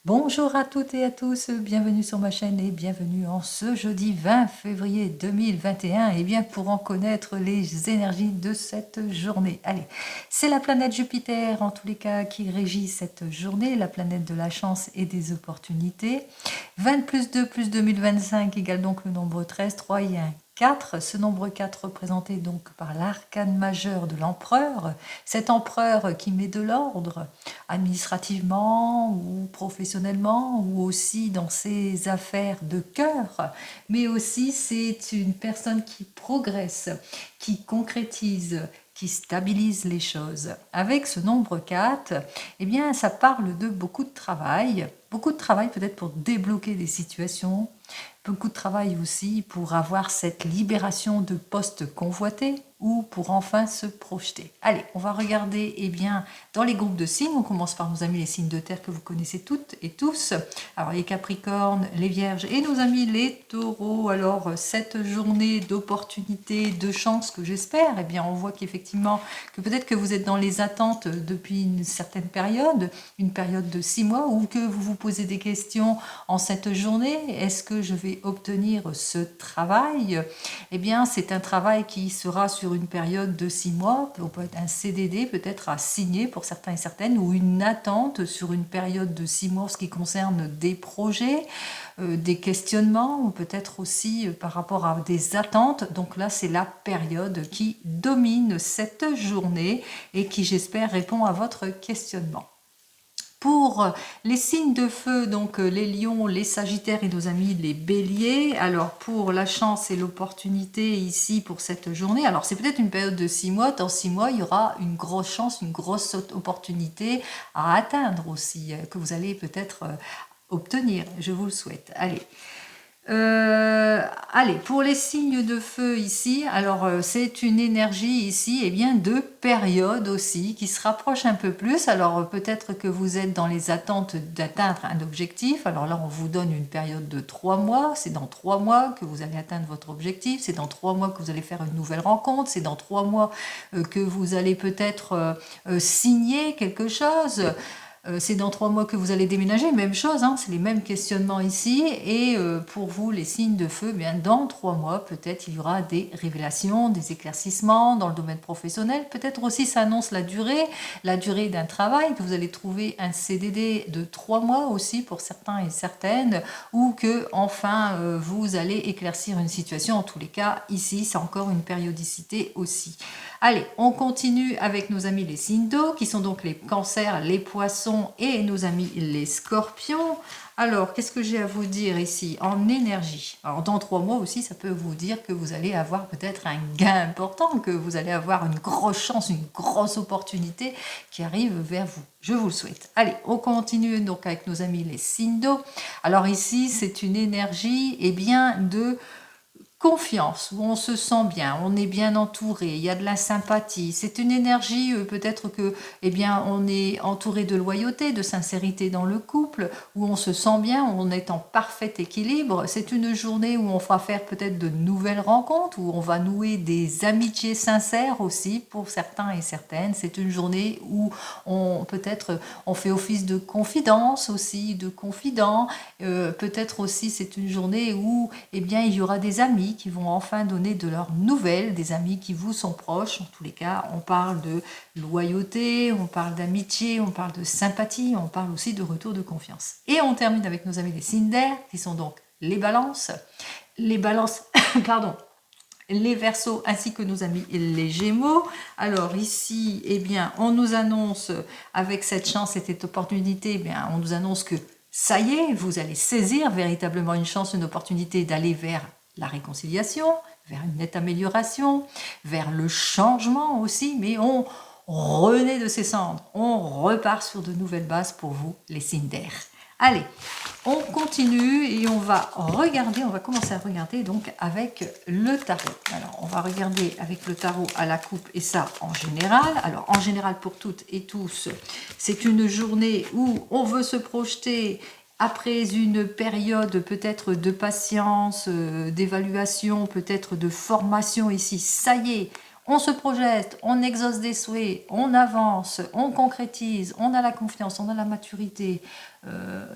Bonjour à toutes et à tous, bienvenue sur ma chaîne et bienvenue en ce jeudi 20 février 2021 et bien pour en connaître les énergies de cette journée. Allez, c'est la planète Jupiter en tous les cas qui régit cette journée, la planète de la chance et des opportunités. 20 plus 2 plus 2025 égale donc le nombre 13, 3 et 1. 4, ce nombre 4 représenté donc par l'arcane majeur de l'empereur, cet empereur qui met de l'ordre administrativement ou professionnellement ou aussi dans ses affaires de cœur, mais aussi c'est une personne qui progresse, qui concrétise, qui stabilise les choses. Avec ce nombre 4, eh bien, ça parle de beaucoup de travail peut-être pour débloquer des situations, beaucoup de travail aussi pour avoir cette libération de postes convoités ou pour enfin se projeter. Allez, on va regarder bien, dans les groupes de signes. On commence par nos amis les signes de terre que vous connaissez toutes et tous. Alors les Capricornes, les Vierges et nos amis les Taureaux. Alors cette journée d'opportunité, de chance que j'espère, on voit qu'effectivement, que peut-être que vous êtes dans les attentes depuis une certaine période, une période de 6 mois, ou que vous vous posez des questions en cette journée. Est-ce que je vais obtenir ce travail? C'est un travail qui sera sur une période de 6 mois, on peut être un CDD peut-être à signer pour certains et certaines, ou une attente sur une période de 6 mois en ce qui concerne des projets, des questionnements, ou peut-être aussi par rapport à des attentes. Donc là, c'est la période qui domine cette journée et qui, j'espère, répond à votre questionnement. Pour les signes de feu, donc les lions, les sagittaires et nos amis les béliers, alors pour la chance et l'opportunité ici pour cette journée, alors c'est peut-être une période de 6 mois, dans 6 mois il y aura une grosse chance, une grosse opportunité à atteindre aussi, que vous allez peut-être obtenir, je vous le souhaite. Allez, pour les signes de feu ici, alors c'est une énergie ici de période aussi qui se rapproche un peu plus. Alors peut-être que vous êtes dans les attentes d'atteindre un objectif. Alors là, on vous donne une période de 3 mois. C'est dans 3 mois que vous allez atteindre votre objectif. C'est dans 3 mois que vous allez faire une nouvelle rencontre. C'est dans 3 mois que vous allez peut-être signer quelque chose. C'est dans 3 mois que vous allez déménager, même chose, c'est les mêmes questionnements ici. Et pour vous, les signes de feu, dans 3 mois, peut-être il y aura des révélations, des éclaircissements dans le domaine professionnel. Peut-être aussi ça annonce la durée d'un travail, que vous allez trouver un CDD de 3 mois aussi pour certains et certaines, ou que enfin vous allez éclaircir une situation. En tous les cas, ici, c'est encore une périodicité aussi. Allez, on continue avec nos amis les signes d'eau, qui sont donc les cancers, les poissons et nos amis les scorpions. Alors, qu'est-ce que j'ai à vous dire ici en énergie? Alors, dans 3 mois aussi, ça peut vous dire que vous allez avoir peut-être un gain important, que vous allez avoir une grosse chance, une grosse opportunité qui arrive vers vous. Je vous le souhaite. Allez, on continue donc avec nos amis les signes d'eau. Alors ici, c'est une énergie de confiance, où on se sent bien, on est bien entouré, il y a de la sympathie. C'est une énergie, peut-être que, on est entouré de loyauté, de sincérité dans le couple, où on se sent bien, on est en parfait équilibre. C'est une journée où on va faire peut-être de nouvelles rencontres, où on va nouer des amitiés sincères aussi pour certains et certaines. C'est une journée où peut-être on fait office de confidence aussi, de confident. Peut-être aussi c'est une journée où il y aura des amis qui vont enfin donner de leurs nouvelles, des amis qui vous sont proches. En tous les cas, on parle de loyauté, on parle d'amitié, on parle de sympathie, on parle aussi de retour de confiance. Et on termine avec nos amis les signes d'air, qui sont donc les balances. Les balances, pardon, les Verseaux ainsi que nos amis les Gémeaux. Alors ici, on nous annonce avec cette chance, cette opportunité, on nous annonce que ça y est, vous allez saisir véritablement une chance, une opportunité d'aller vers la réconciliation, vers une nette amélioration, vers le changement aussi, mais on renaît de ses cendres, on repart sur de nouvelles bases pour vous, les signes d'air. Allez, on continue et on va commencer à regarder donc avec le tarot. Alors, on va regarder avec le tarot à la coupe et ça en général. Alors, en général pour toutes et tous, c'est une journée où on veut se projeter après une période peut-être de patience, d'évaluation, peut-être de formation ici. Ça y est, on se projette, on exauce des souhaits, on avance, on concrétise, on a la confiance, on a la maturité,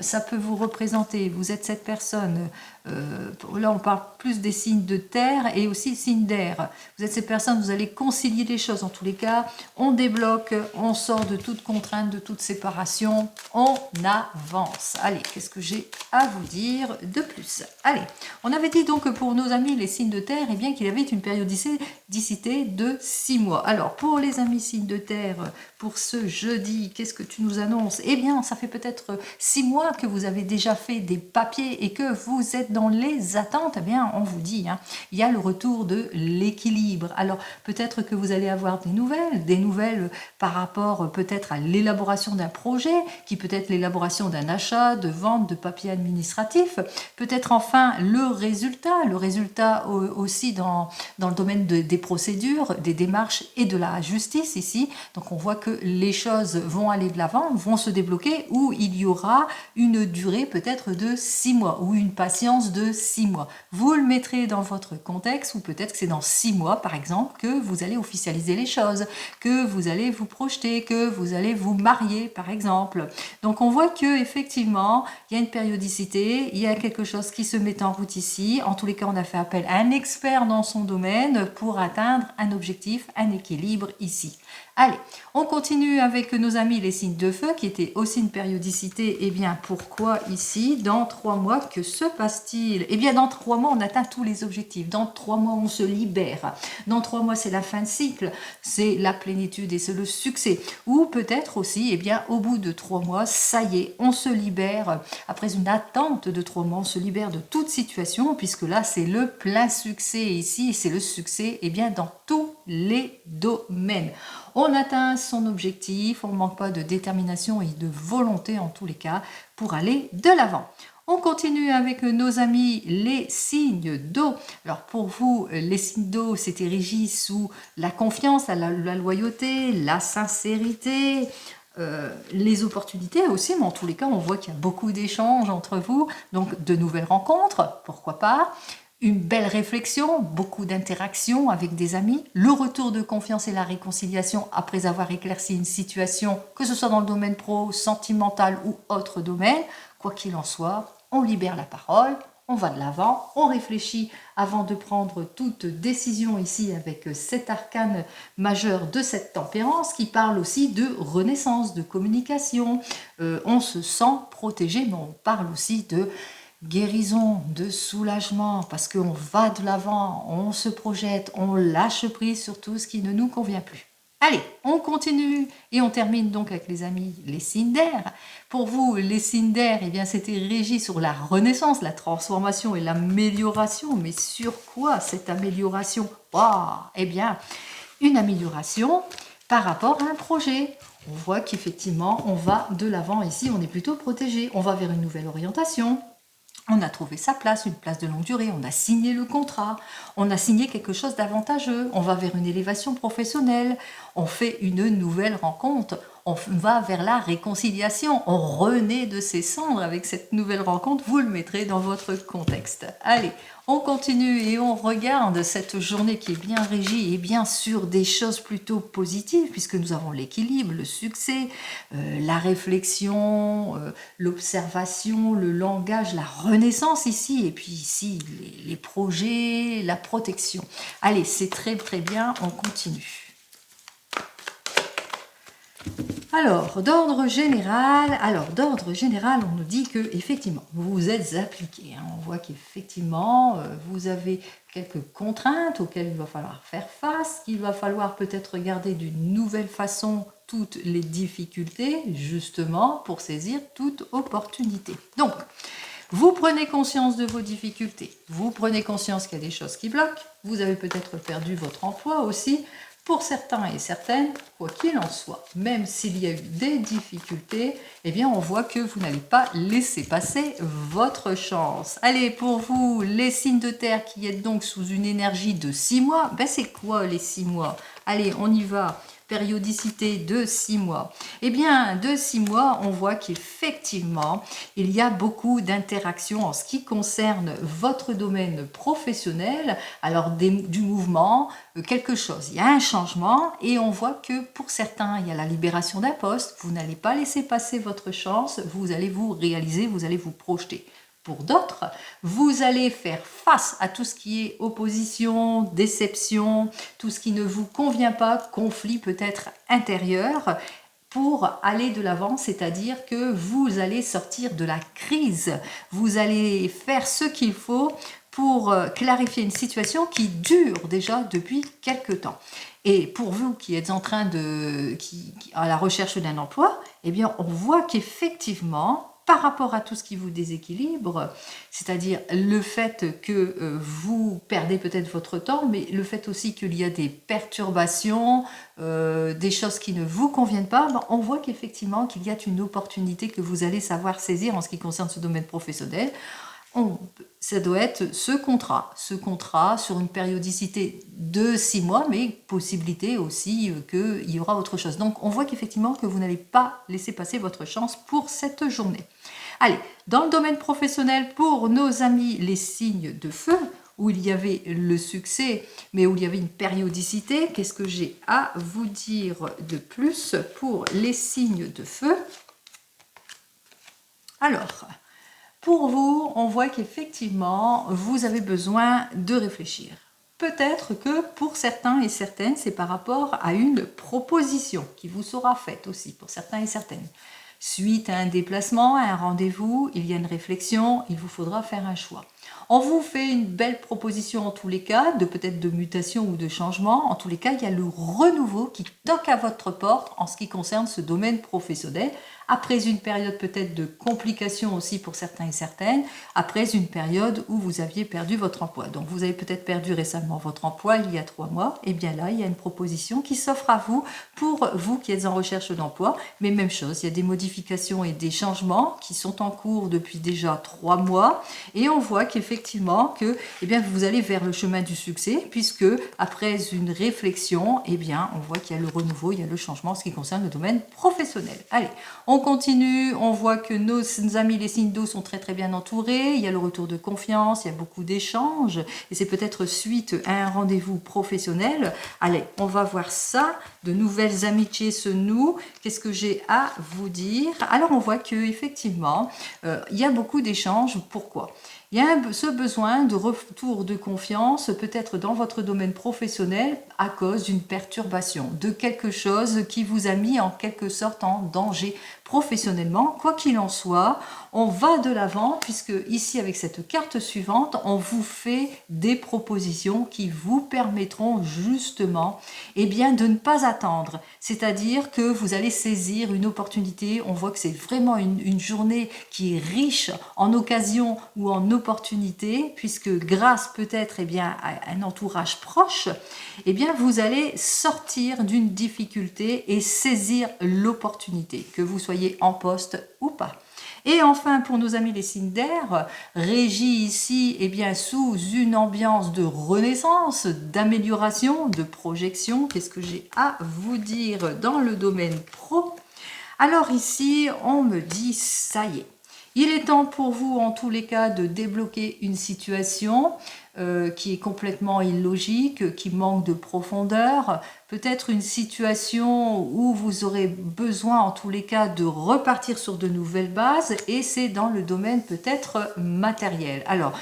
ça peut vous représenter, vous êtes cette personne, là on parle plus des signes de terre et aussi signes d'air. Vous êtes cette personne, vous allez concilier les choses en tous les cas, on débloque, on sort de toute contrainte, de toute séparation, on avance. Allez, qu'est-ce que j'ai à vous dire de plus? Allez, on avait dit donc pour nos amis les signes de terre, eh bien qu'il y avait une périodicité de 6 mois. Alors pour les amis signes de terre, pour ce jeudi, qu'est-ce que tu nous annonces? Eh bien, ça fait peut-être 6 mois que vous avez déjà fait des papiers et que vous êtes dans les attentes. Eh bien, on vous dit, hein, il y a le retour de l'équilibre. Alors, peut-être que vous allez avoir des nouvelles par rapport peut-être à l'élaboration d'un projet, qui peut être l'élaboration d'un achat, de vente, de papier administratif. Peut-être enfin le résultat aussi dans le domaine des procédures, des démarches et de la justice ici. Donc, on voit que les choses vont aller de l'avant, vont se débloquer, où il y aura une durée peut-être de 6 mois ou une patience de 6 mois. Vous le mettrez dans votre contexte ou peut-être que c'est dans 6 mois par exemple que vous allez officialiser les choses, que vous allez vous projeter, que vous allez vous marier par exemple. Donc on voit que effectivement il y a une périodicité, il y a quelque chose qui se met en route ici. En tous les cas, on a fait appel à un expert dans son domaine pour atteindre un objectif, un équilibre ici. Allez, on continue avec nos amis les signes de feu qui étaient aussi une périodicité. Eh bien, pourquoi ici? Dans 3 mois, que se passe-t-il? Eh bien, dans 3 mois, on atteint tous les objectifs. Dans 3 mois, on se libère. Dans 3 mois, c'est la fin de cycle, c'est la plénitude et c'est le succès. Ou peut-être aussi, eh bien, au bout de 3 mois, ça y est, on se libère. Après une attente de 3 mois, on se libère de toute situation puisque là, c'est le plein succès ici. C'est le succès, eh bien, dans tous les domaines. On atteint son objectif, on ne manque pas de détermination et de volonté en tous les cas pour aller de l'avant. On continue avec nos amis les signes d'eau. Alors pour vous, les signes d'eau, c'était régi sous la confiance, la loyauté, la sincérité, les opportunités aussi, mais en tous les cas, on voit qu'il y a beaucoup d'échanges entre vous, donc de nouvelles rencontres, pourquoi pas. Une belle réflexion, beaucoup d'interactions avec des amis, le retour de confiance et la réconciliation après avoir éclairci une situation, que ce soit dans le domaine pro, sentimental ou autre domaine. Quoi qu'il en soit, on libère la parole, on va de l'avant, on réfléchit avant de prendre toute décision ici avec cet arcane majeur de cette tempérance qui parle aussi de renaissance, de communication. On se sent protégé, mais on parle aussi de guérison, de soulagement, parce qu'on va de l'avant, on se projette, on lâche prise sur tout ce qui ne nous convient plus. Allez, on continue et on termine donc avec les amis, les signes d'air. Pour vous, les signes d'air, eh bien, c'était régi sur la renaissance, la transformation et l'amélioration. Mais sur quoi cette amélioration? Eh bien, une amélioration par rapport à un projet. On voit qu'effectivement, on va de l'avant ici, on est plutôt protégé. On va vers une nouvelle orientation. On a trouvé sa place, une place de longue durée, on a signé le contrat, on a signé quelque chose d'avantageux, on va vers une élévation professionnelle, on fait une nouvelle rencontre, on va vers la réconciliation, on renaît de ses cendres avec cette nouvelle rencontre, vous le mettrez dans votre contexte. Allez, on continue et on regarde cette journée qui est bien régie et bien sûr des choses plutôt positives puisque nous avons l'équilibre, le succès, la réflexion, l'observation, le langage, la renaissance ici et puis ici les projets, la protection. Allez, c'est très très bien, on continue. Alors, d'ordre général, on nous dit que effectivement, vous vous êtes appliqué. On voit qu'effectivement, vous avez quelques contraintes auxquelles il va falloir faire face, qu'il va falloir peut-être regarder d'une nouvelle façon toutes les difficultés, justement, pour saisir toute opportunité. Donc, vous prenez conscience de vos difficultés, vous prenez conscience qu'il y a des choses qui bloquent, vous avez peut-être perdu votre emploi aussi. Pour certains et certaines, quoi qu'il en soit, même s'il y a eu des difficultés, eh bien on voit que vous n'allez pas laisser passer votre chance. Allez, pour vous, les signes de terre qui êtes donc sous une énergie de 6 mois, c'est quoi les 6 mois? Allez, on y va. périodicité de 6 mois. Eh bien, de 6 mois, on voit qu'effectivement, il y a beaucoup d'interactions en ce qui concerne votre domaine professionnel. Alors, du mouvement, quelque chose. Il y a un changement et on voit que pour certains, il y a la libération d'un poste. Vous n'allez pas laisser passer votre chance. Vous allez vous réaliser, vous allez vous projeter. Pour d'autres, vous allez faire face à tout ce qui est opposition, déception, tout ce qui ne vous convient pas, conflit peut-être intérieur, pour aller de l'avant, c'est-à-dire que vous allez sortir de la crise, vous allez faire ce qu'il faut pour clarifier une situation qui dure déjà depuis quelque temps. Et pour vous qui êtes en train à la recherche d'un emploi, eh bien, on voit qu'effectivement, par rapport à tout ce qui vous déséquilibre, c'est-à-dire le fait que vous perdez peut-être votre temps, mais le fait aussi qu'il y a des perturbations, des choses qui ne vous conviennent pas, ben, on voit qu'effectivement qu'il y a une opportunité que vous allez savoir saisir en ce qui concerne ce domaine professionnel. Ça doit être ce contrat sur une périodicité de 6 mois, mais possibilité aussi qu'il y aura autre chose. Donc on voit qu'effectivement que vous n'allez pas laisser passer votre chance pour cette journée. Allez, dans le domaine professionnel, pour nos amis les signes de feu, où il y avait le succès, mais où il y avait une périodicité, qu'est-ce que j'ai à vous dire de plus pour les signes de feu? Alors, pour vous, on voit qu'effectivement, vous avez besoin de réfléchir. Peut-être que pour certains et certaines, c'est par rapport à une proposition qui vous sera faite aussi, pour certains et certaines. Suite à un déplacement, à un rendez-vous, il y a une réflexion, il vous faudra faire un choix. On vous fait une belle proposition en tous les cas, peut-être de mutation ou de changement. En tous les cas, il y a le renouveau qui toque à votre porte en ce qui concerne ce domaine professionnel. Après une période peut-être de complications aussi pour certains et certaines, après une période où vous aviez perdu votre emploi. Donc vous avez peut-être perdu récemment votre emploi il y a 3 mois, et bien là il y a une proposition qui s'offre à vous pour vous qui êtes en recherche d'emploi, mais même chose, il y a des modifications et des changements qui sont en cours depuis déjà 3 mois, et on voit qu'effectivement que eh bien, vous allez vers le chemin du succès, puisque après une réflexion, eh bien, on voit qu'il y a le renouveau, il y a le changement en ce qui concerne le domaine professionnel. Allez, on continue, on voit que nos amis les signes d'eau sont très très bien entourés, il y a le retour de confiance, il y a beaucoup d'échanges, et c'est peut-être suite à un rendez-vous professionnel. Allez, on va voir ça, de nouvelles amitiés se nouent, qu'est-ce que j'ai à vous dire? Alors on voit qu'effectivement, il y a beaucoup d'échanges, pourquoi? Il y a ce besoin de retour de confiance, peut-être dans votre domaine professionnel, à cause d'une perturbation, de quelque chose qui vous a mis en quelque sorte en danger professionnellement. Quoi qu'il en soit, on va de l'avant, puisque ici avec cette carte suivante, on vous fait des propositions qui vous permettront justement eh bien, de ne pas attendre. C'est-à-dire que vous allez saisir une opportunité. On voit que c'est vraiment une journée qui est riche en occasions ou en opportunités, puisque grâce peut-être eh bien, à un entourage proche, eh bien, vous allez sortir d'une difficulté et saisir l'opportunité, que vous soyez en poste ou pas. Et enfin, pour nos amis les signes d'air, régis ici eh bien, sous une ambiance de renaissance, d'amélioration, de projection. Qu'est-ce que j'ai à vous dire dans le domaine pro? Alors ici, on me dit, ça y est. Il est temps pour vous, en tous les cas, de débloquer une situation qui est complètement illogique, qui manque de profondeur. Peut-être une situation où vous aurez besoin, en tous les cas, de repartir sur de nouvelles bases, et c'est dans le domaine peut-être matériel. Alors,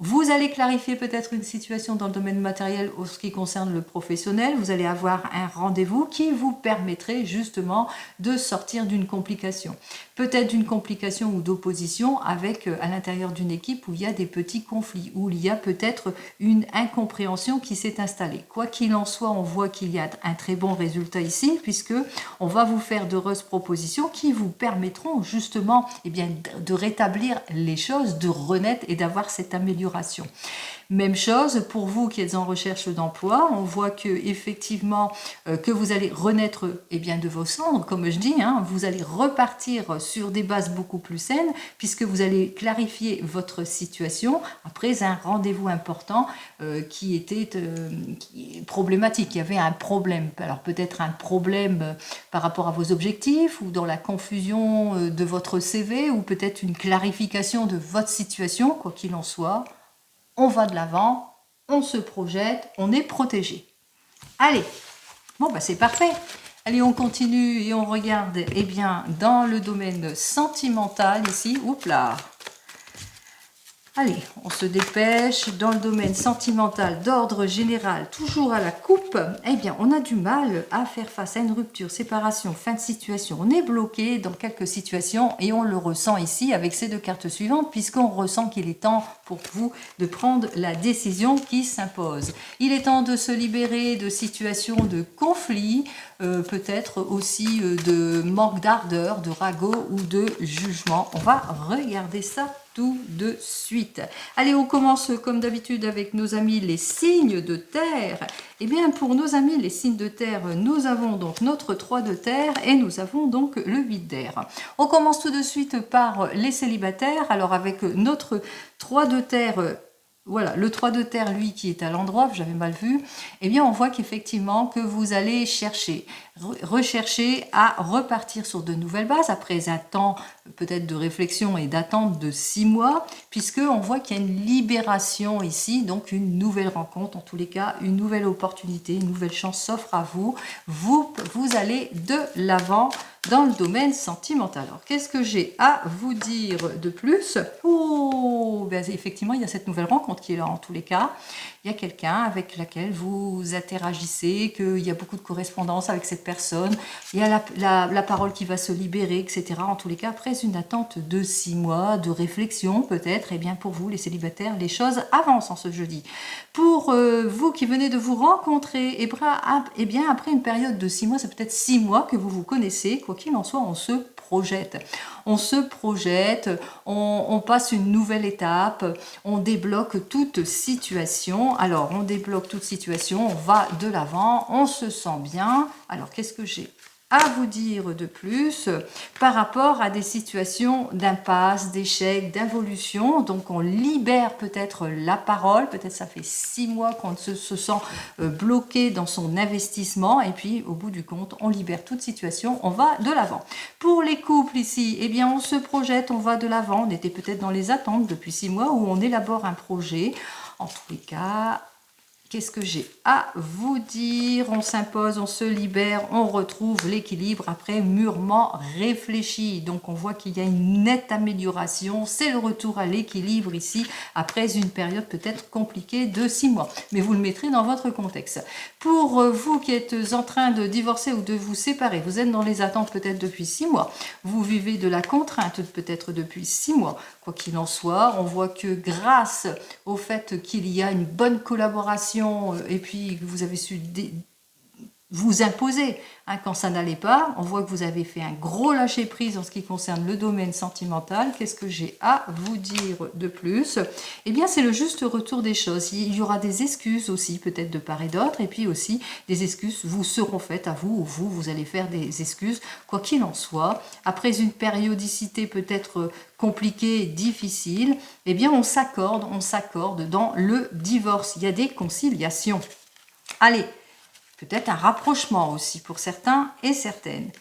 vous allez clarifier peut-être une situation dans le domaine matériel en ce qui concerne le professionnel. Vous allez avoir un rendez-vous qui vous permettrait justement de sortir d'une complication. Peut-être d'une complication ou d'opposition avec à l'intérieur d'une équipe où il y a des petits conflits, où il y a peut-être une incompréhension qui s'est installée. Quoi qu'il en soit, on voit qu'il y a un très bon résultat ici, puisque on va vous faire d'heureuses propositions qui vous permettront justement eh bien, de rétablir les choses, de renaître et d'avoir cette amélioration d'amélioration. Même chose pour vous qui êtes en recherche d'emploi, on voit que effectivement que vous allez renaître bien, de vos cendres, comme je dis, hein, vous allez repartir sur des bases beaucoup plus saines puisque vous allez clarifier votre situation après un rendez-vous important qui était problématique. Il y avait un problème, alors peut-être un problème par rapport à vos objectifs ou dans la confusion de votre CV ou peut-être une clarification de votre situation, quoi qu'il en soit. On va de l'avant, on se projette, on est protégé. Allez, bon c'est parfait. Allez, on continue et on regarde bien dans le domaine sentimental ici. Oups là. Allez, on se dépêche. Dans le domaine sentimental d'ordre général, toujours à la coupe, on a du mal à faire face à une rupture, séparation, fin de situation. On est bloqué dans quelques situations et on le ressent ici avec ces deux cartes suivantes puisqu'on ressent qu'il est temps pour vous de prendre la décision qui s'impose. Il est temps de se libérer de situations de conflit, peut-être aussi de manque d'ardeur, de ragot ou de jugement. On va regarder ça tout de suite. Allez, on commence comme d'habitude avec nos amis les signes de terre. Pour nos amis les signes de terre, nous avons donc notre 3 de terre et nous avons donc le 8 d'air. On commence tout de suite par les célibataires. Alors avec notre 3 de terre, voilà, le 3 de terre, lui, qui est à l'endroit, j'avais mal vu, on voit qu'effectivement, que vous allez rechercher à repartir sur de nouvelles bases, après un temps peut-être de réflexion et d'attente de 6 mois, puisqu'on voit qu'il y a une libération ici, donc une nouvelle rencontre, en tous les cas, une nouvelle opportunité, une nouvelle chance s'offre à vous. Vous allez de l'avant dans le domaine sentimental. Alors, qu'est-ce que j'ai à vous dire de plus? Effectivement, il y a cette nouvelle rencontre qui est là en tous les cas. Il y a quelqu'un avec laquelle vous interagissez, qu'il y a beaucoup de correspondance avec cette personne. Il y a la parole qui va se libérer, etc. En tous les cas, après une attente de 6 mois, de réflexion peut-être, pour vous, les célibataires, les choses avancent en ce jeudi. Pour vous qui venez de vous rencontrer, après une période de 6 mois, c'est peut-être 6 mois que vous vous connaissez, quoi qu'il en soit, on se projette. On se projette, on passe une nouvelle étape, on débloque toute situation. Alors, on débloque toute situation, on va de l'avant, on se sent bien. Alors, qu'est-ce que j'ai à vous dire de plus par rapport à des situations d'impasse, d'échec, d'involution? Donc on libère peut-être la parole, peut-être ça fait 6 mois qu'on se sent bloqué dans son investissement et puis au bout du compte on libère toute situation, on va de l'avant. Pour les couples ici, on se projette, on va de l'avant, on était peut-être dans les attentes depuis 6 mois où on élabore un projet. En tous les cas, qu'est-ce que j'ai à vous dire? On s'impose, on se libère, on retrouve l'équilibre après mûrement réfléchi. Donc on voit qu'il y a une nette amélioration. C'est le retour à l'équilibre ici après une période peut-être compliquée de 6 mois. Mais vous le mettrez dans votre contexte. Pour vous qui êtes en train de divorcer ou de vous séparer, vous êtes dans les attentes peut-être depuis 6 mois. Vous vivez de la contrainte peut-être depuis 6 mois. Quoi qu'il en soit, on voit que grâce au fait qu'il y a une bonne collaboration et puis que vous avez su vous imposer quand ça n'allait pas, on voit que vous avez fait un gros lâcher prise en ce qui concerne le domaine sentimental. Qu'est-ce que j'ai à vous dire de plus? C'est le juste retour des choses. Il y aura des excuses aussi peut-être de part et d'autre et puis aussi des excuses vous seront faites à vous ou vous allez faire des excuses. Quoi qu'il en soit, après une périodicité peut-être compliquée, difficile, on s'accorde dans le divorce. Il y a des conciliations. Allez, peut-être un rapprochement aussi pour certains et certaines.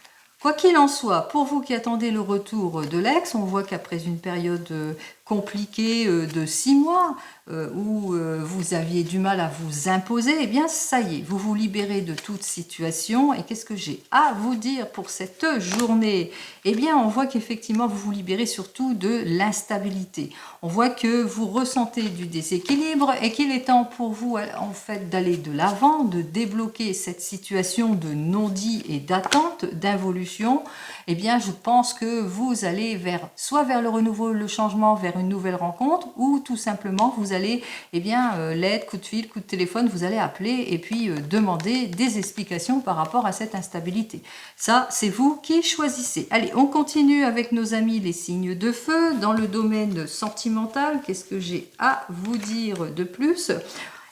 Quoi qu'il en soit, pour vous qui attendez le retour de l'ex, on voit qu'après une période compliquée de 6 mois, où vous aviez du mal à vous imposer, ça y est, vous vous libérez de toute situation. Et qu'est-ce que j'ai à vous dire pour cette journée? On voit qu'effectivement, vous vous libérez surtout de l'instabilité. On voit que vous ressentez du déséquilibre et qu'il est temps pour vous, en fait, d'aller de l'avant, de débloquer cette situation de non-dit et d'attente, d'involution évolution, eh bien je pense que vous allez soit vers le renouveau, le changement, vers une nouvelle rencontre, ou tout simplement vous allez, eh bien l'aide, coup de fil, coup de téléphone, vous allez appeler et puis demander des explications par rapport à cette instabilité. Ça, c'est vous qui choisissez. Allez, on continue avec nos amis les signes de feu. Dans le domaine sentimental, qu'est-ce que j'ai à vous dire de plus ?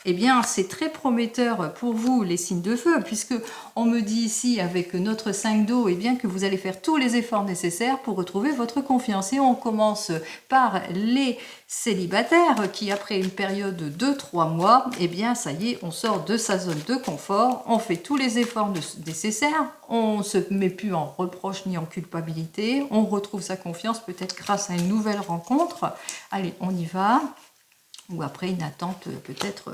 Eh bien, c'est très prometteur pour vous, les signes de feu, puisque on me dit ici, avec notre 5 d'eau, eh bien, que vous allez faire tous les efforts nécessaires pour retrouver votre confiance. Et on commence par les célibataires qui, après une période de 3 mois, eh bien, ça y est, on sort de sa zone de confort, on fait tous les efforts nécessaires, on ne se met plus en reproche ni en culpabilité, on retrouve sa confiance peut-être grâce à une nouvelle rencontre. Allez, on y va. Ou après une attente peut-être,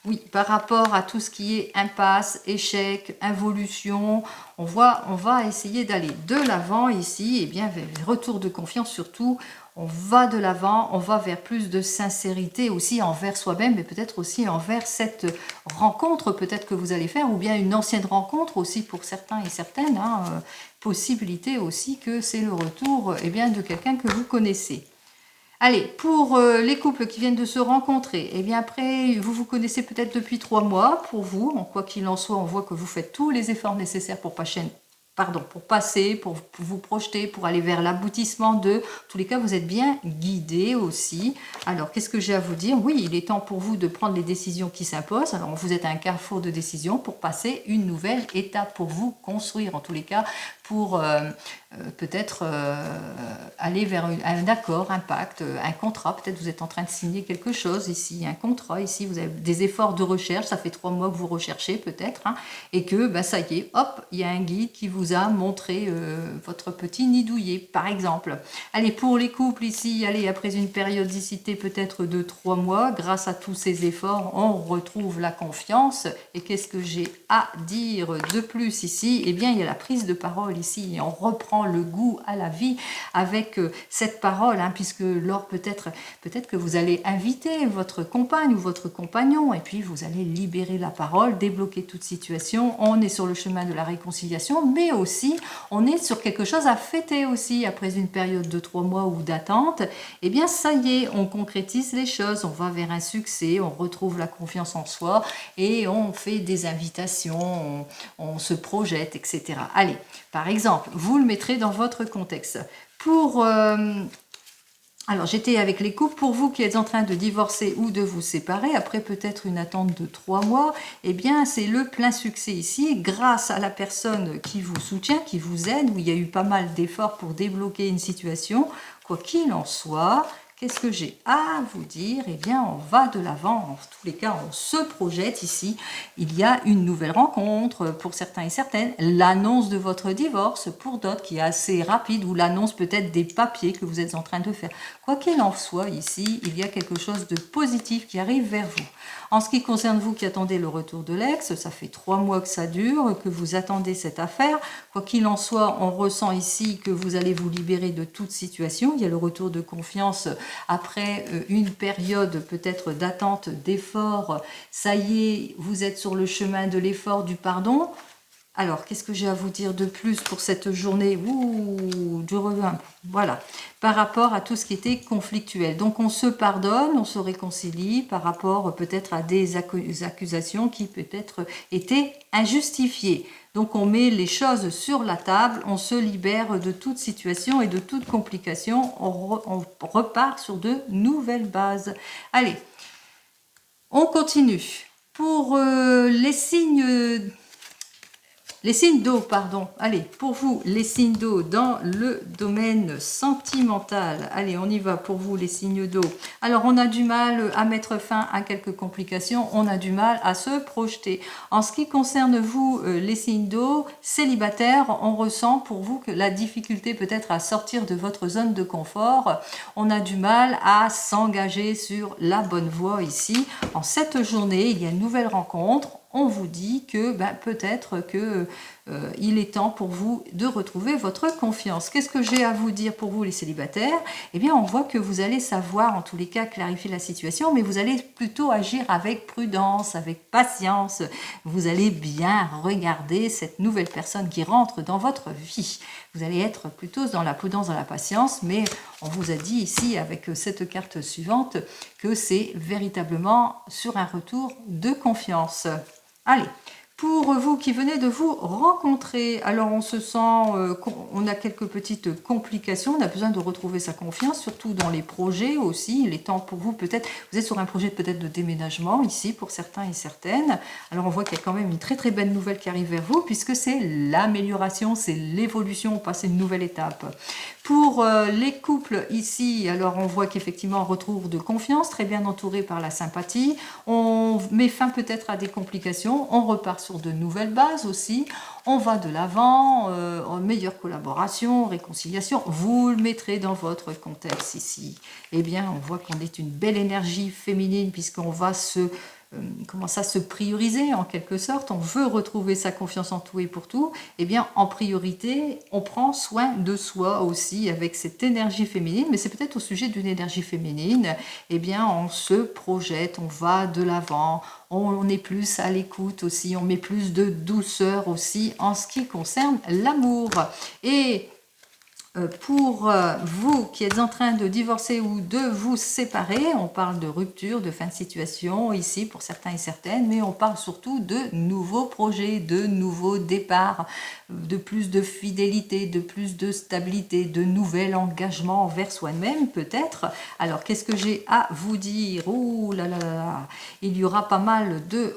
oui, par rapport à tout ce qui est impasse, échec, involution, on va essayer d'aller de l'avant ici, et bien vers retour de confiance surtout, on va de l'avant, on va vers plus de sincérité aussi envers soi-même, mais peut-être aussi envers cette rencontre peut-être que vous allez faire, ou bien une ancienne rencontre aussi pour certains et certaines, possibilité aussi que c'est le retour eh bien, de quelqu'un que vous connaissez. Allez, pour les couples qui viennent de se rencontrer, eh bien après, vous vous connaissez peut-être depuis 3 mois. Pour vous, quoi qu'il en soit, on voit que vous faites tous les efforts nécessaires pour passer, pour vous projeter, pour aller vers l'aboutissement de... En tous les cas, vous êtes bien guidé aussi. Alors, qu'est-ce que j'ai à vous dire? Oui, il est temps pour vous de prendre les décisions qui s'imposent. Alors, vous êtes à un carrefour de décision pour passer une nouvelle étape, pour vous construire, en tous les cas, pour peut-être aller vers un accord, un pacte, un contrat. Peut-être vous êtes en train de signer quelque chose ici, un contrat. Ici, vous avez des efforts de recherche. Ça fait 3 mois que vous recherchez peut-être. Et que ça y est, hop, il y a un guide qui vous a montré votre petit nid douillet, par exemple. Allez, pour les couples ici, allez, après une périodicité peut-être de 3 mois, grâce à tous ces efforts, on retrouve la confiance. Et qu'est-ce que j'ai à dire de plus ici? Eh bien, il y a la prise de parole ici, et on reprend le goût à la vie avec cette parole, puisque lors peut-être que vous allez inviter votre compagne ou votre compagnon, et puis vous allez libérer la parole, débloquer toute situation. On est sur le chemin de la réconciliation, mais aussi on est sur quelque chose à fêter aussi après une période de 3 mois ou d'attente. Eh bien, ça y est, on concrétise les choses, on va vers un succès, on retrouve la confiance en soi et on fait des invitations, on se projette, etc. Allez, par exemple, vous le mettrez dans votre contexte. Alors, j'étais avec les couples. Pour vous qui êtes en train de divorcer ou de vous séparer, après peut-être une attente de 3 mois, eh bien, c'est le plein succès ici, grâce à la personne qui vous soutient, qui vous aide, où il y a eu pas mal d'efforts pour débloquer une situation. Quoi qu'il en soit, qu'est-ce que j'ai à vous dire? Eh bien, on va de l'avant. En tous les cas, on se projette ici. Il y a une nouvelle rencontre pour certains et certaines. L'annonce de votre divorce pour d'autres qui est assez rapide, ou l'annonce peut-être des papiers que vous êtes en train de faire. Quoi qu'il en soit, ici, il y a quelque chose de positif qui arrive vers vous. En ce qui concerne vous qui attendez le retour de l'ex, ça fait 3 mois que ça dure, que vous attendez cette affaire. Quoi qu'il en soit, on ressent ici que vous allez vous libérer de toute situation. Il y a le retour de confiance après une période peut-être d'attente, d'effort. Ça y est, vous êtes sur le chemin de l'effort, du pardon. Alors, qu'est-ce que j'ai à vous dire de plus pour cette journée? Je reviens. Voilà, par rapport à tout ce qui était conflictuel. Donc, on se pardonne, on se réconcilie par rapport peut-être à des accusations qui peut-être étaient injustifiées. Donc, on met les choses sur la table, on se libère de toute situation et de toute complication. On repart sur de nouvelles bases. Allez, on continue. Pour les signes d'eau, pardon. Allez, pour vous, les signes d'eau dans le domaine sentimental. Allez, on y va pour vous, les signes d'eau. Alors, on a du mal à mettre fin à quelques complications. On a du mal à se projeter. En ce qui concerne vous, les signes d'eau, célibataires, on ressent pour vous que la difficulté peut-être à sortir de votre zone de confort. On a du mal à s'engager sur la bonne voie ici. En cette journée, il y a une nouvelle rencontre. On vous dit que peut-être que il est temps pour vous de retrouver votre confiance. Qu'est-ce que j'ai à vous dire pour vous les célibataires? Eh bien, on voit que vous allez savoir, en tous les cas, clarifier la situation, mais vous allez plutôt agir avec prudence, avec patience. Vous allez bien regarder cette nouvelle personne qui rentre dans votre vie. Vous allez être plutôt dans la prudence, dans la patience, mais on vous a dit ici, avec cette carte suivante, que c'est véritablement sur un retour de confiance. Allez, pour vous qui venez de vous rencontrer, alors on se sent, on a quelques petites complications, on a besoin de retrouver sa confiance, surtout dans les projets aussi. Il est temps pour vous, peut-être, vous êtes sur un projet peut-être de déménagement ici pour certains et certaines. Alors on voit qu'il y a quand même une très très belle nouvelle qui arrive vers vous, puisque c'est l'amélioration, c'est l'évolution, on passe à une nouvelle étape. Pour les couples ici, alors on voit qu'effectivement on retrouve de confiance, très bien entouré par la sympathie. On met fin peut-être à des complications, on repart sur de nouvelles bases aussi. On va de l'avant, en meilleure collaboration, réconciliation. Vous le mettrez dans votre contexte ici. Eh bien, on voit qu'on est une belle énergie féminine puisqu'on va commence à se prioriser en quelque sorte, on veut retrouver sa confiance en tout et pour tout, eh bien en priorité, on prend soin de soi aussi avec cette énergie féminine, mais c'est peut-être au sujet d'une énergie féminine, eh bien on se projette, on va de l'avant, on est plus à l'écoute aussi, on met plus de douceur aussi en ce qui concerne l'amour. Et pour vous qui êtes en train de divorcer ou de vous séparer, on parle de rupture, de fin de situation ici pour certains et certaines, mais on parle surtout de nouveaux projets, de nouveaux départs, de plus de fidélité, de plus de stabilité, de nouvel engagement envers soi-même peut-être. Alors qu'est-ce que j'ai à vous dire? Ouh là là là, il y aura pas mal de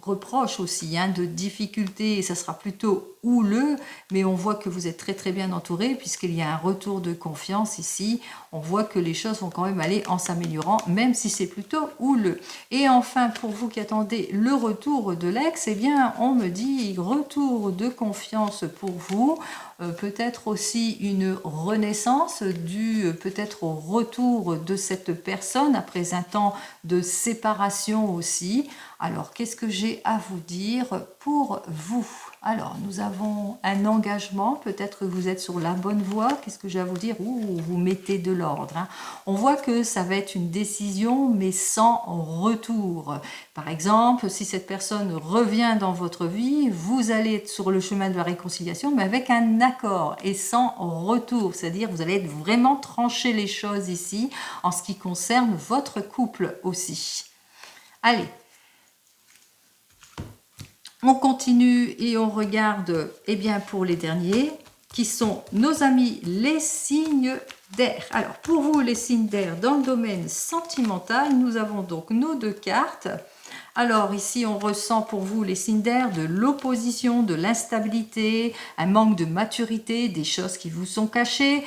reproches aussi, hein, de difficultés, et ça sera plutôt houleux, mais on voit que vous êtes très très bien entouré puisqu'il y a un retour de confiance ici. On voit que les choses vont quand même aller en s'améliorant, même si c'est plutôt houleux. Et enfin, pour vous qui attendez le retour de l'ex, eh bien, on me dit retour de confiance pour vous. Peut-être aussi une renaissance due peut-être au retour de cette personne après un temps de séparation aussi. Alors, qu'est-ce que j'ai à vous dire pour vous? Alors, nous avons un engagement, peut-être que vous êtes sur la bonne voie. Qu'est-ce que j'ai à vous dire? Vous mettez de l'ordre, hein. On voit que ça va être une décision, mais sans retour. Par exemple, si cette personne revient dans votre vie, vous allez être sur le chemin de la réconciliation, mais avec un accord et sans retour. C'est-à-dire, vous allez être vraiment trancher les choses ici, en ce qui concerne votre couple aussi. Allez. On continue et on regarde, eh bien, pour les derniers, qui sont nos amis les signes d'air. Alors, pour vous, les signes d'air, dans le domaine sentimental, nous avons donc nos deux cartes. Alors ici, on ressent pour vous les signes d'air de l'opposition, de l'instabilité, un manque de maturité, des choses qui vous sont cachées,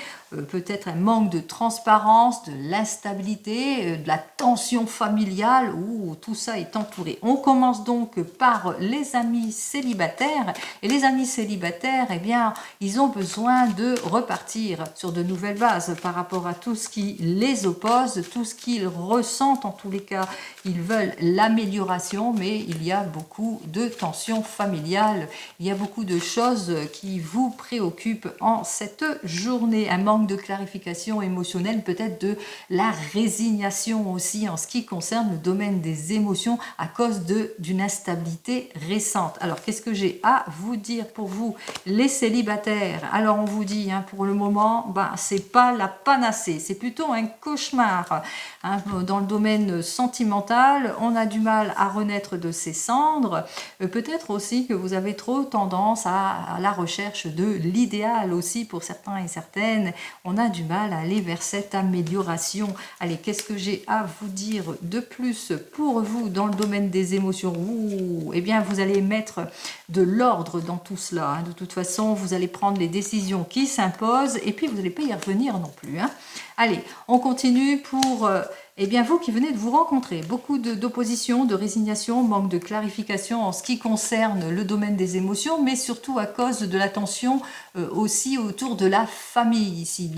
peut-être un manque de transparence, de l'instabilité, de la tension familiale, où tout ça est entouré. On commence donc par les amis célibataires. Et les amis célibataires, eh bien, ils ont besoin de repartir sur de nouvelles bases par rapport à tout ce qui les oppose, tout ce qu'ils ressentent en tous les cas. Ils veulent l'amélioration, mais il y a beaucoup de tensions familiales, il y a beaucoup de choses qui vous préoccupent en cette journée. Un manque de clarification émotionnelle, peut-être de la résignation aussi en ce qui concerne le domaine des émotions à cause d'une instabilité récente. Alors, qu'est-ce que j'ai à vous dire pour vous, les célibataires? Alors, on vous dit, hein, pour le moment, c'est pas la panacée, c'est plutôt un cauchemar. Hein, dans le domaine sentimental, on a du mal à renaître de ses cendres. Peut-être aussi que vous avez trop tendance à la recherche de l'idéal aussi pour certains et certaines. On a du mal à aller vers cette amélioration. Allez, qu'est-ce que j'ai à vous dire de plus pour vous dans le domaine des émotions? Eh bien, vous allez mettre de l'ordre dans tout cela. Hein. De toute façon, vous allez prendre les décisions qui s'imposent et puis vous n'allez pas y revenir non plus. Hein. Allez, on continue pour eh bien vous qui venez de vous rencontrer, beaucoup d'opposition, de résignation, manque de clarification en ce qui concerne le domaine des émotions, mais surtout à cause de la tension aussi autour de la famille ici.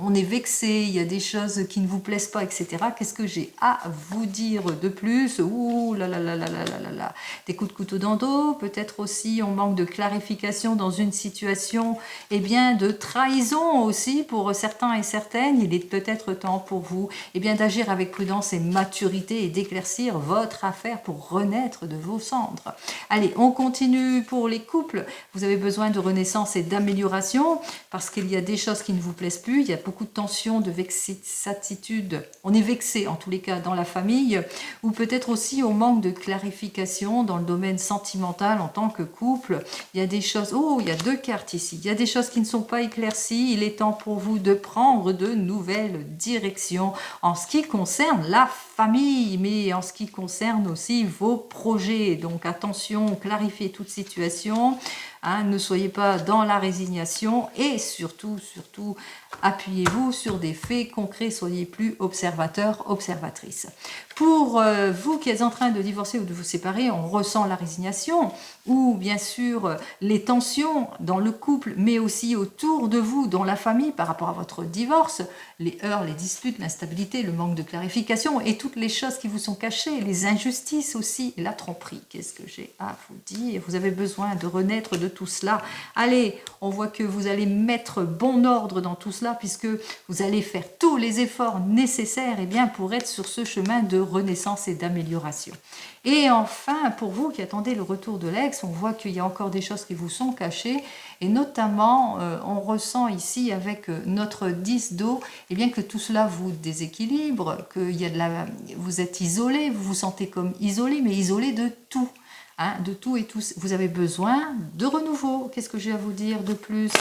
On est vexé, il y a des choses qui ne vous plaisent pas, etc. Qu'est-ce que j'ai à vous dire de plus? Ouh là là là là là là là là. Des coups de couteau dans le dos, peut-être aussi on manque de clarification dans une situation, eh bien de trahison aussi pour certains et certaines. Il est peut-être temps pour vous, eh bien d'agir avec prudence et maturité et d'éclaircir votre affaire pour renaître de vos cendres. Allez, on continue pour les couples. Vous avez besoin de renaissance et d'amélioration parce qu'il y a des choses qui ne vous plaisent plus. Il y a beaucoup de tensions, de vexatitude. On est vexé en tous les cas dans la famille, ou peut-être aussi au manque de clarification dans le domaine sentimental en tant que couple. Il y a des choses... Oh, il y a 2 cartes ici. Il y a des choses qui ne sont pas éclaircies. Il est temps pour vous de prendre de nouvelles directions en ce qui concerne la famille, mais en ce qui concerne aussi vos projets. Donc attention, clarifiez toute situation. Hein, ne soyez pas dans la résignation et surtout, appuyez-vous sur des faits concrets, soyez plus observateur, observatrice. Pour vous qui êtes en train de divorcer ou de vous séparer, on ressent la résignation ou bien sûr les tensions dans le couple, mais aussi autour de vous, dans la famille par rapport à votre divorce, les heurts, les disputes, l'instabilité, le manque de clarification et toutes les choses qui vous sont cachées, les injustices aussi, la tromperie. Qu'est-ce que j'ai à vous dire? Vous avez besoin de renaître de tout cela. Allez, on voit que vous allez mettre bon ordre dans tout cela puisque vous allez faire tous les efforts nécessaires pour être sur ce chemin de renaissance et d'amélioration. Et enfin, pour vous qui attendez le retour de l'ex, on voit qu'il y a encore des choses qui vous sont cachées et notamment, on ressent ici avec notre 10 d'eau que tout cela vous déséquilibre, que vous êtes isolé, vous vous sentez comme isolé, mais isolé de tout. Hein, de tout et tous. Vous avez besoin de renouveau. Qu'est-ce que j'ai à vous dire de plus?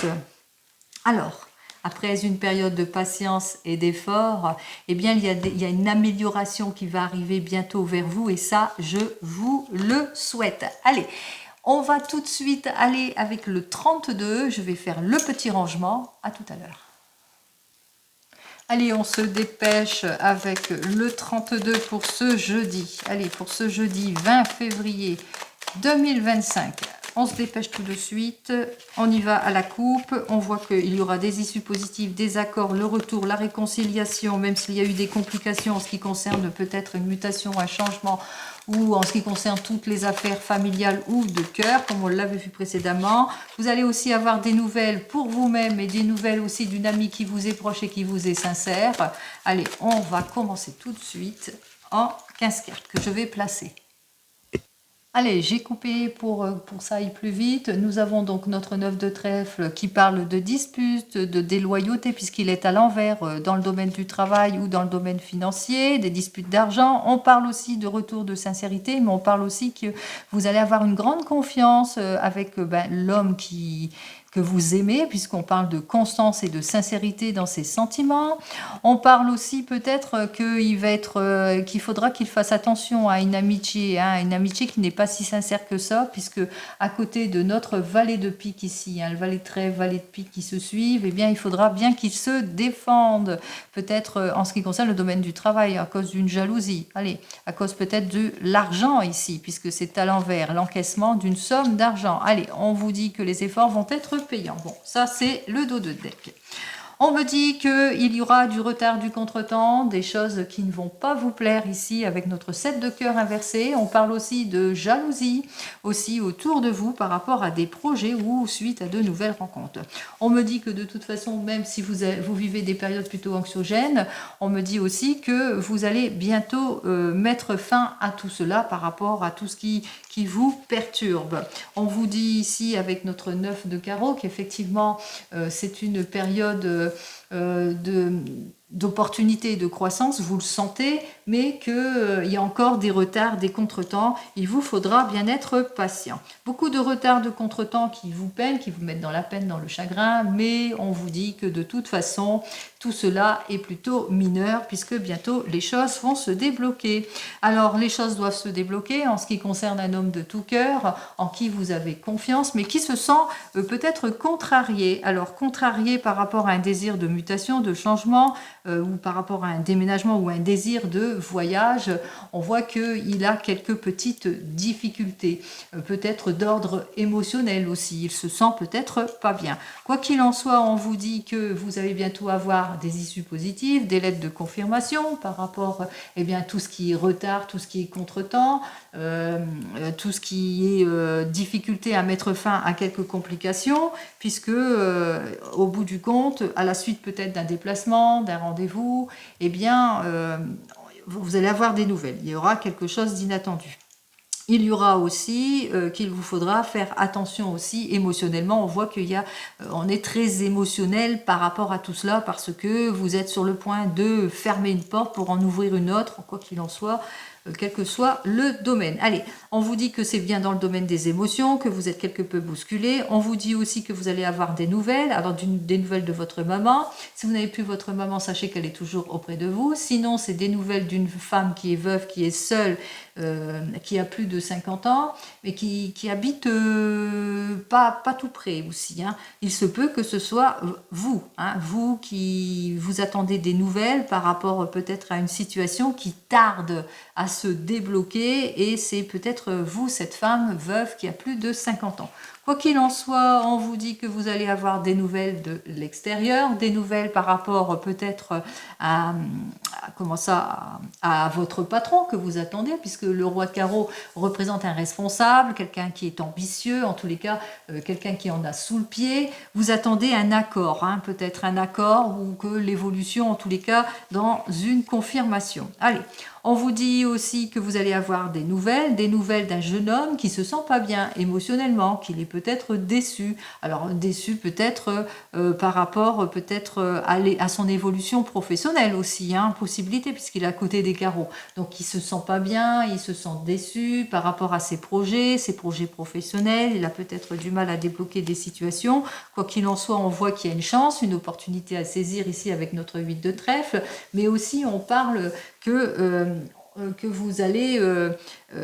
Alors, après une période de patience et d'effort, il y a une amélioration qui va arriver bientôt vers vous et ça, je vous le souhaite. Allez, on va tout de suite aller avec le 32. Je vais faire le petit rangement. À tout à l'heure. Allez, on se dépêche avec le 32 pour ce jeudi. Allez, pour ce jeudi 20 février 2025. On se dépêche tout de suite. On y va à la coupe. On voit qu'il y aura des issues positives, des accords, le retour, la réconciliation, même s'il y a eu des complications en ce qui concerne peut-être une mutation, un changement, ou en ce qui concerne toutes les affaires familiales ou de cœur, comme on l'avait vu précédemment. Vous allez aussi avoir des nouvelles pour vous-même et des nouvelles aussi d'une amie qui vous est proche et qui vous est sincère. Allez, on va commencer tout de suite en 15 cartes que je vais placer. Allez, j'ai coupé pour ça aille plus vite. Nous avons donc notre 9 de trèfle qui parle de disputes, de déloyauté puisqu'il est à l'envers dans le domaine du travail ou dans le domaine financier, des disputes d'argent. On parle aussi de retour de sincérité, mais on parle aussi que vous allez avoir une grande confiance avec l'homme que vous aimez, puisqu'on parle de constance et de sincérité dans ses sentiments. On parle aussi peut-être qu'il faudra qu'il fasse attention à une amitié qui n'est pas si sincère que ça, puisque à côté de notre valet de pique ici, le valet de trèfle, valet de pique qui se suivent, il faudra bien qu'il se défende, peut-être en ce qui concerne le domaine du travail, à cause d'une jalousie, à cause peut-être de l'argent ici, puisque c'est à l'envers, l'encaissement d'une somme d'argent. Allez, on vous dit que les efforts vont être payant. Bon, ça c'est le dos de deck. On me dit qu'il y aura du retard, du contretemps, des choses qui ne vont pas vous plaire ici avec notre 7 de cœur inversé. On parle aussi de jalousie, aussi autour de vous par rapport à des projets ou suite à de nouvelles rencontres. On me dit que de toute façon, même si vous vivez des périodes plutôt anxiogènes, on me dit aussi que vous allez bientôt mettre fin à tout cela par rapport à tout ce qui vous perturbe. On vous dit ici avec notre 9 de carreau qu'effectivement c'est une période d'opportunité et de croissance, vous le sentez, mais qu'il y a encore des retards, des contretemps. Il vous faudra bien être patient. Beaucoup de retards, de contretemps qui vous peinent, qui vous mettent dans la peine, dans le chagrin, mais on vous dit que de toute façon, tout cela est plutôt mineur puisque bientôt les choses vont se débloquer. Alors les choses doivent se débloquer en ce qui concerne un homme de tout cœur, en qui vous avez confiance, mais qui se sent peut-être contrarié. Alors contrarié par rapport à un désir de mutation, de changement, ou par rapport à un déménagement ou un désir de voyage, on voit qu'il a quelques petites difficultés, peut-être d'ordre émotionnel aussi. Il se sent peut-être pas bien. Quoi qu'il en soit, on vous dit que vous allez bientôt avoir des issues positives, des lettres de confirmation par rapport à tout ce qui est retard, tout ce qui est contretemps, tout ce qui est difficulté à mettre fin à quelques complications, puisque au bout du compte, à la suite peut-être d'un déplacement, d'un rendez-vous, vous allez avoir des nouvelles. Il y aura quelque chose d'inattendu. Il y aura aussi qu'il vous faudra faire attention aussi émotionnellement. On voit on est très émotionnel par rapport à tout cela parce que vous êtes sur le point de fermer une porte pour en ouvrir une autre, quoi qu'il en soit. Quel que soit le domaine. Allez, on vous dit que c'est bien dans le domaine des émotions, que vous êtes quelque peu bousculé. On vous dit aussi que vous allez avoir des nouvelles, des nouvelles de votre maman. Si vous n'avez plus votre maman, sachez qu'elle est toujours auprès de vous. Sinon, c'est des nouvelles d'une femme qui est veuve, qui est seule, qui a plus de 50 ans, mais qui habite pas tout près aussi. Il se peut que ce soit vous, vous qui vous attendez des nouvelles par rapport peut-être à une situation qui tarde à se débloquer et c'est peut-être vous, cette femme veuve qui a plus de 50 ans. Quoi qu'il en soit, on vous dit que vous allez avoir des nouvelles de l'extérieur, des nouvelles par rapport peut-être à votre patron que vous attendez, puisque le roi de carreau représente un responsable, quelqu'un qui est ambitieux, en tous les cas, quelqu'un qui en a sous le pied. Vous attendez un accord, peut-être un accord ou que l'évolution, en tous les cas, dans une confirmation. Allez. On vous dit aussi que vous allez avoir des nouvelles d'un jeune homme qui se sent pas bien émotionnellement, qu'il est peut-être déçu. Alors déçu peut-être par rapport peut-être à son évolution professionnelle aussi, possibilité puisqu'il est à côté des carreaux. Donc il se sent pas bien, il se sent déçu par rapport à ses projets professionnels. Il a peut-être du mal à débloquer des situations. Quoi qu'il en soit, on voit qu'il y a une chance, une opportunité à saisir ici avec notre 8 de trèfle, mais aussi on parle que vous allez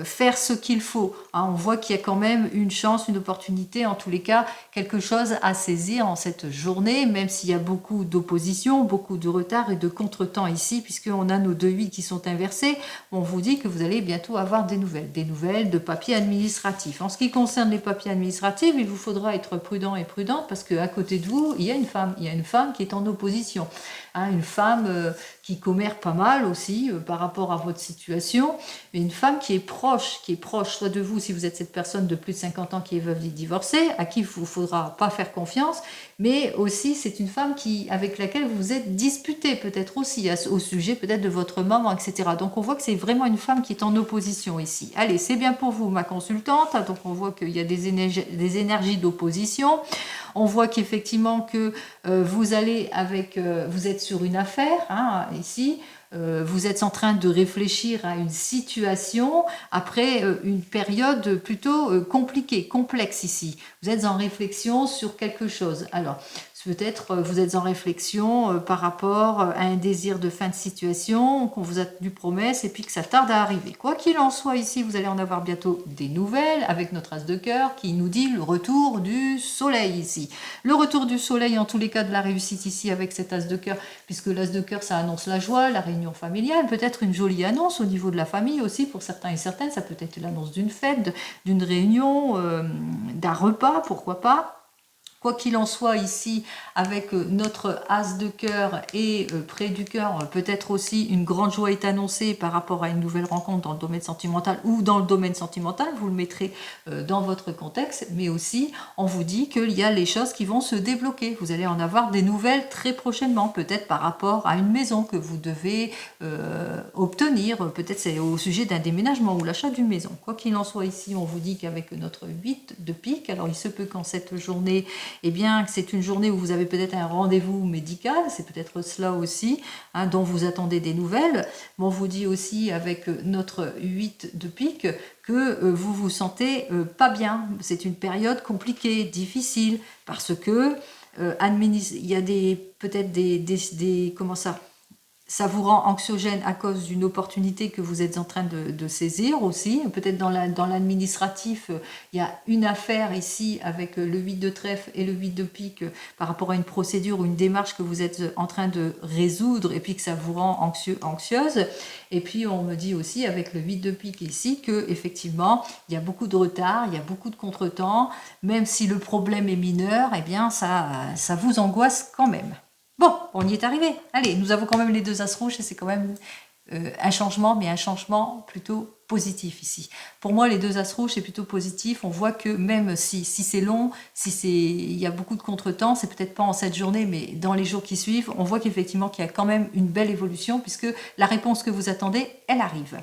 faire ce qu'il faut. On voit qu'il y a quand même une chance, une opportunité, en tous les cas, quelque chose à saisir en cette journée, même s'il y a beaucoup d'opposition, beaucoup de retard et de contretemps ici, puisqu'on a nos 2 8 qui sont inversés. On vous dit que vous allez bientôt avoir des nouvelles de papiers administratifs. En ce qui concerne les papiers administratifs, il vous faudra être prudent et prudente parce qu'à côté de vous, il y a une femme qui est en opposition. Une femme qui commère pas mal aussi par rapport à votre situation, mais une femme qui est proche soit de vous si vous êtes cette personne de plus de 50 ans qui est veuve et divorcée, à qui il ne faudra pas faire confiance, mais aussi c'est une femme avec laquelle vous vous êtes disputé peut-être aussi au sujet peut-être de votre maman, etc. Donc on voit que c'est vraiment une femme qui est en opposition ici. Allez, c'est bien pour vous ma consultante, donc on voit qu'il y a des énergies d'opposition. On voit qu'effectivement que vous êtes sur une affaire ici. Vous êtes en train de réfléchir à une situation après une période plutôt compliquée, complexe ici. Vous êtes en réflexion sur quelque chose. Alors, peut-être vous êtes en réflexion par rapport à un désir de fin de situation, qu'on vous a tenu promesse et puis que ça tarde à arriver. Quoi qu'il en soit ici, vous allez en avoir bientôt des nouvelles avec notre as de cœur qui nous dit le retour du soleil ici. Le retour du soleil en tous les cas de la réussite ici avec cet as de cœur, puisque l'as de cœur ça annonce la joie, la réunion familiale, peut-être une jolie annonce au niveau de la famille aussi pour certains et certaines, ça peut être l'annonce d'une fête, d'une réunion, d'un repas, pourquoi pas. Quoi qu'il en soit ici, avec notre as de cœur et près du cœur, peut-être aussi une grande joie est annoncée par rapport à une nouvelle rencontre dans le domaine sentimental ou dans le domaine sentimental, vous le mettrez dans votre contexte, mais aussi on vous dit qu'il y a les choses qui vont se débloquer. Vous allez en avoir des nouvelles très prochainement, peut-être par rapport à une maison que vous devez obtenir, peut-être c'est au sujet d'un déménagement ou l'achat d'une maison. Quoi qu'il en soit ici, on vous dit qu'avec notre 8 de pique, alors il se peut qu'en cette journée, eh bien, c'est une journée où vous avez peut-être un rendez-vous médical, c'est peut-être cela aussi, hein, dont vous attendez des nouvelles. Mais on vous dit aussi avec notre 8 de pique que vous vous sentez pas bien. C'est une période compliquée, difficile, parce que il y a peut-être comment ça vous rend anxiogène à cause d'une opportunité que vous êtes en train de saisir aussi. Peut-être dans l'administratif, il y a une affaire ici avec le 8 de trèfle et le 8 de pique par rapport à une procédure ou une démarche que vous êtes en train de résoudre et puis que ça vous rend anxieuse. Et puis on me dit aussi avec le 8 de pique ici que effectivement il y a beaucoup de retard, il y a beaucoup de contretemps, même si le problème est mineur, eh bien ça vous angoisse quand même. Bon, on y est arrivé. Allez, nous avons quand même les 2 as rouges et c'est quand même un changement, mais un changement plutôt positif ici. Pour moi, les 2 as rouges, c'est plutôt positif. On voit que même si c'est long, il y a beaucoup de contretemps, c'est peut-être pas en cette journée, mais dans les jours qui suivent, on voit qu'effectivement qu'il y a quand même une belle évolution puisque la réponse que vous attendez, elle arrive.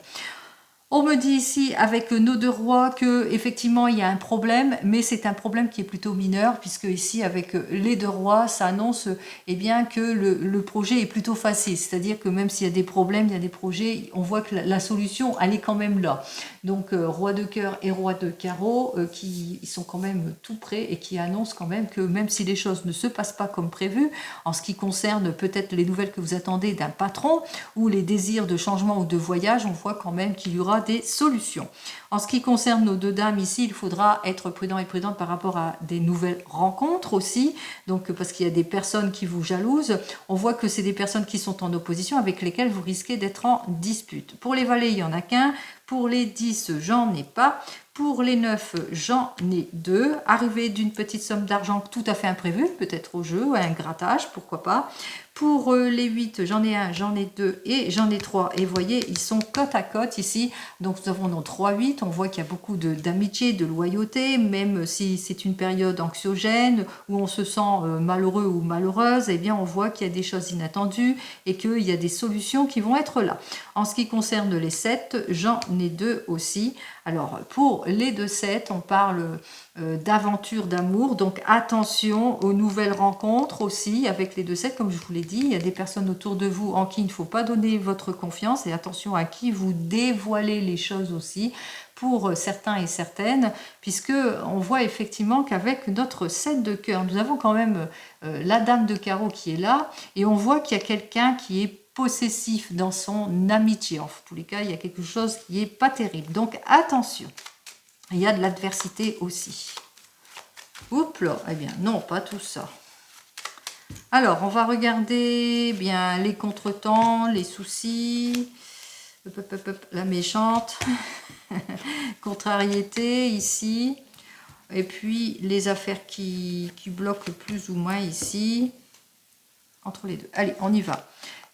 On me dit ici avec nos 2 rois que effectivement il y a un problème, mais c'est un problème qui est plutôt mineur puisque ici avec les 2 rois, ça annonce bien que le projet est plutôt facile. C'est-à-dire que même s'il y a des problèmes, il y a des projets, on voit que la solution elle est quand même là. Donc roi de cœur et roi de carreau qui sont quand même tout prêts et qui annoncent quand même que même si les choses ne se passent pas comme prévu, en ce qui concerne peut-être les nouvelles que vous attendez d'un patron ou les désirs de changement ou de voyage, on voit quand même qu'il y aura des solutions. En ce qui concerne nos 2 dames ici, il faudra être prudent et prudente par rapport à des nouvelles rencontres aussi, donc parce qu'il y a des personnes qui vous jalousent. On voit que c'est des personnes qui sont en opposition avec lesquelles vous risquez d'être en dispute. Pour les valets, il n'y en a qu'un. Pour les 10, j'en ai pas. Pour les 9, j'en ai 2. Arrivée d'une petite somme d'argent tout à fait imprévue, peut-être au jeu, un grattage, pourquoi pas. Pour les 8, j'en ai 1, j'en ai 2 et j'en ai 3. Et vous voyez, ils sont côte à côte ici. Donc nous avons nos 3-8. On voit qu'il y a beaucoup d'amitié, de loyauté, même si c'est une période anxiogène où on se sent malheureux ou malheureuse, eh bien on voit qu'il y a des choses inattendues et qu'il y a des solutions qui vont être là. En ce qui concerne les 7, j'en ai 2 aussi. Alors pour les 2-7, on parle d'aventure, d'amour, donc attention aux nouvelles rencontres aussi avec les 2-7, comme je vous l'ai dit, il y a des personnes autour de vous en qui il ne faut pas donner votre confiance et attention à qui vous dévoilez les choses aussi pour certains et certaines, puisque on voit effectivement qu'avec notre 7 de cœur, nous avons quand même la dame de carreau qui est là et on voit qu'il y a quelqu'un qui est possessif dans son amitié. En tous les cas, il y a quelque chose qui n'est pas terrible. Donc attention, il y a de l'adversité aussi. Oups là, eh bien non, pas tout ça. Alors, on va regarder bien les contretemps, les soucis, la méchante, contrariété ici, et puis les affaires qui bloquent plus ou moins ici, entre les deux. Allez, on y va.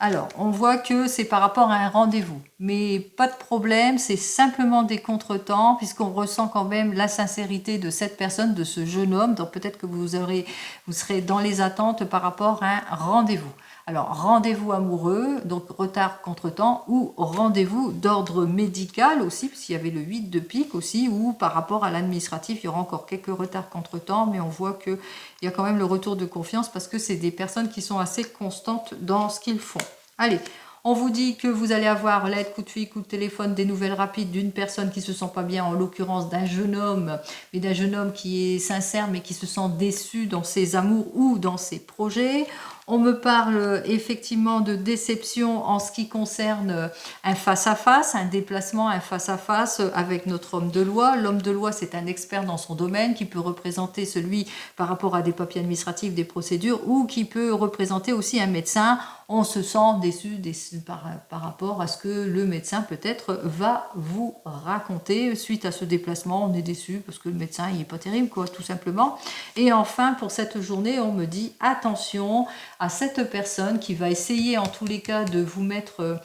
Alors, on voit que c'est par rapport à un rendez-vous, mais pas de problème, c'est simplement des contretemps, puisqu'on ressent quand même la sincérité de cette personne, de ce jeune homme, donc peut-être que vous serez dans les attentes par rapport à un rendez-vous. Alors, rendez-vous amoureux, donc retard contretemps, ou rendez-vous d'ordre médical aussi, puisqu'il y avait le 8 de pique aussi, ou par rapport à l'administratif, il y aura encore quelques retards contretemps, mais on voit qu'il y a quand même le retour de confiance, parce que c'est des personnes qui sont assez constantes dans ce qu'ils font. Allez, on vous dit que vous allez avoir l'aide, coup de fil, coup de téléphone, des nouvelles rapides d'une personne qui ne se sent pas bien, en l'occurrence d'un jeune homme, mais d'un jeune homme qui est sincère, mais qui se sent déçu dans ses amours ou dans ses projets. On me parle effectivement de déception en ce qui concerne un face-à-face, un déplacement, un face-à-face avec notre homme de loi. L'homme de loi, c'est un expert dans son domaine qui peut représenter celui par rapport à des papiers administratifs, des procédures, ou qui peut représenter aussi un médecin. On se sent déçu par rapport à ce que le médecin peut-être va vous raconter. Suite à ce déplacement, on est déçu parce que le médecin il n'est pas terrible, quoi, tout simplement. Et enfin, pour cette journée, on me dit attention à cette personne qui va essayer en tous les cas de vous mettre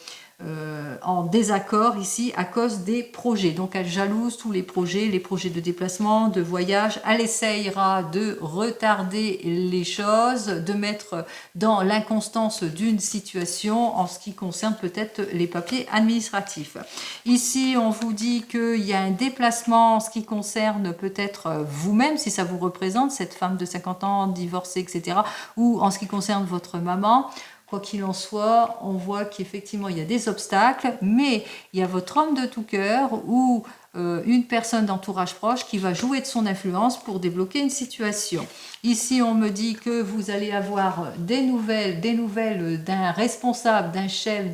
en désaccord ici à cause des projets. Donc elle jalouse tous les projets de déplacement, de voyage. Elle essayera de retarder les choses, de mettre dans l'inconstance d'une situation en ce qui concerne peut-être les papiers administratifs. Ici, on vous dit qu'il y a un déplacement en ce qui concerne peut-être vous-même, si ça vous représente, cette femme de 50 ans, divorcée, etc., ou en ce qui concerne votre maman. Quoi qu'il en soit, on voit qu'effectivement il y a des obstacles, mais il y a votre homme de tout cœur ou une personne d'entourage proche qui va jouer de son influence pour débloquer une situation. Ici, on me dit que vous allez avoir des nouvelles d'un responsable, d'un chef,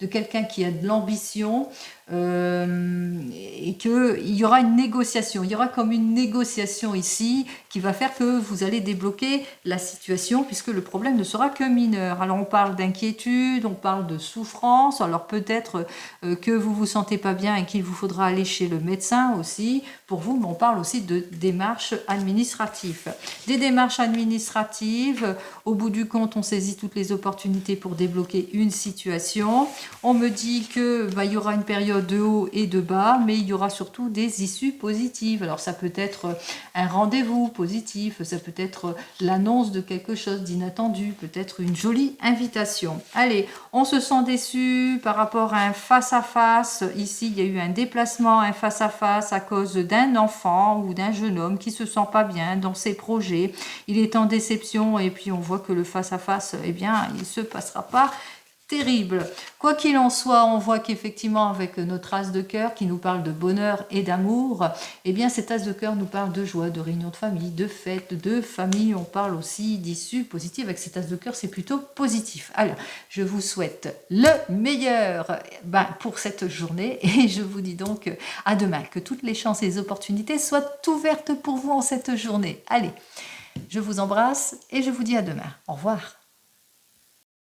de quelqu'un qui a de l'ambition, et qu'il y aura une négociation. Il y aura comme une négociation ici qui va faire que vous allez débloquer la situation puisque le problème ne sera que mineur. Alors on parle d'inquiétude, on parle de souffrance, alors peut-être que vous vous sentez pas bien et qu'il vous faudra aller chez le médecin aussi pour vous, mais on parle aussi de démarches administratives. Des démarches administratives, au bout du compte, on saisit toutes les opportunités pour débloquer une situation. On me dit que il y aura une période de haut et de bas, mais il y aura surtout des issues positives. Alors ça peut être un rendez-vous positif, ça peut être l'annonce de quelque chose d'inattendu, peut-être une jolie invitation. Allez, on se sent déçu par rapport à un face-à-face. Ici, il y a eu un déplacement, un face-à-face à cause d'un enfant ou d'un jeune homme qui se sent pas bien dans ses projets. Il est en déception et puis on voit que le face-à-face, eh bien, il se passera pas terrible. Quoi qu'il en soit, on voit qu'effectivement avec notre as de cœur qui nous parle de bonheur et d'amour, eh bien cet as de cœur nous parle de joie, de réunion de famille, de fête, de famille. On parle aussi d'issues positives. Avec cet as de cœur, c'est plutôt positif. Alors, je vous souhaite le meilleur pour cette journée et je vous dis donc à demain. Que toutes les chances et les opportunités soient ouvertes pour vous en cette journée. Allez, je vous embrasse et je vous dis à demain. Au revoir.